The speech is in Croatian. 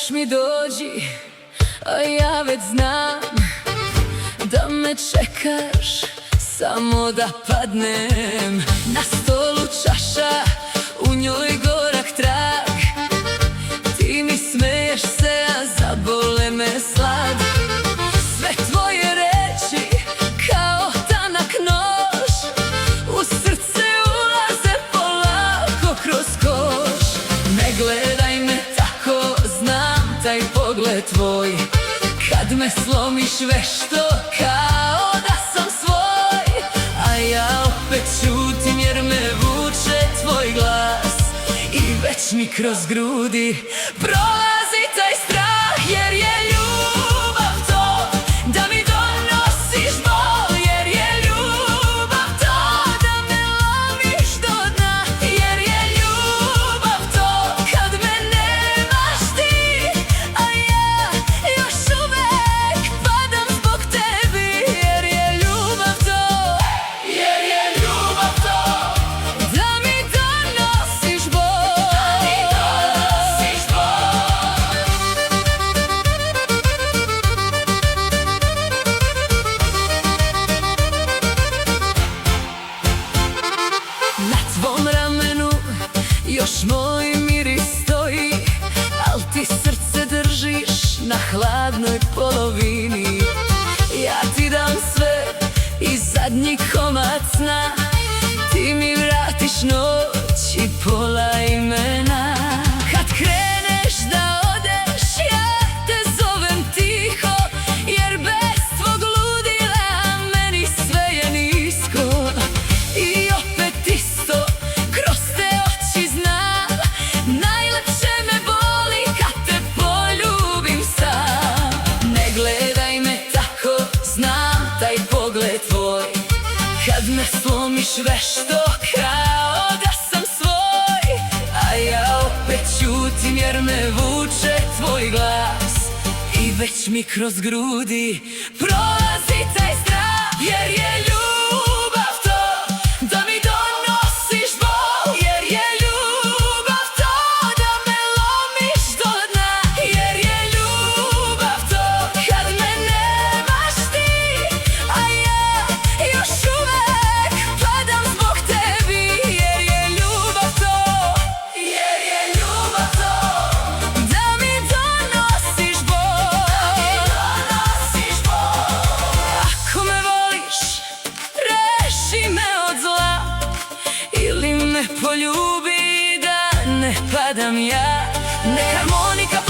kažeš mi dođi, a ja već znam da me čekaš, samo da padnem. Na stolu čaša, u njoj gorak trag. Ti mi smeješ se, a zabole me slad. Sve tvoje reči kao tanak nož u srce ulaze polako kroz kož. Ne gledaj me tako, znam taj pogled tvoj. Kad me slomiš vešto kao da sam svoj. A ja opet čutim jer me vuče tvoj glas. I već mi kroz grudi prolazi taj strah. Jer je ljubav to da mi donosiš bol. Jer je ljubav to da me lomiš do dna. Jer je ljubav to kad me nemaš ti, a ja još uvek padam zbog tebi. Jer je ljubav to, jer je ljubav to da mi donosiš bol. Na tvom ramenu još moj miris stoji, al ti srce držiš na hladnoj polovini. Ja ti dam sve i zadnji komad sna. Ti mi vratiš noć i pola imena. Kad kreneš da odeš, ja te zovem tiho. Jer bez tvog ludila meni sve je nisko. I opet isto, kroz te oči znam. Najlepše me boli kad te poljubim sam. Ne gledaj me tako, znam taj pogled tvoj. Kad me slomiš vešto kao da sam svoj. A ja opet ćutim jer me vuče tvoj glas. I već mi kroz grudi prolazi taj strah. Jer je ljubav to da mi donosiš bol. Jer je ljubav to da me lomiš do dna. Jer je ljubav to kad me nemaš ti, a ja još uvek padam zbog tebi. Jer je ljubav to, jer je ljubav to da mi donosiš bol. Ako me voliš, reši me od zla. Ili me poljubi da ne padam ja. Nek harmonika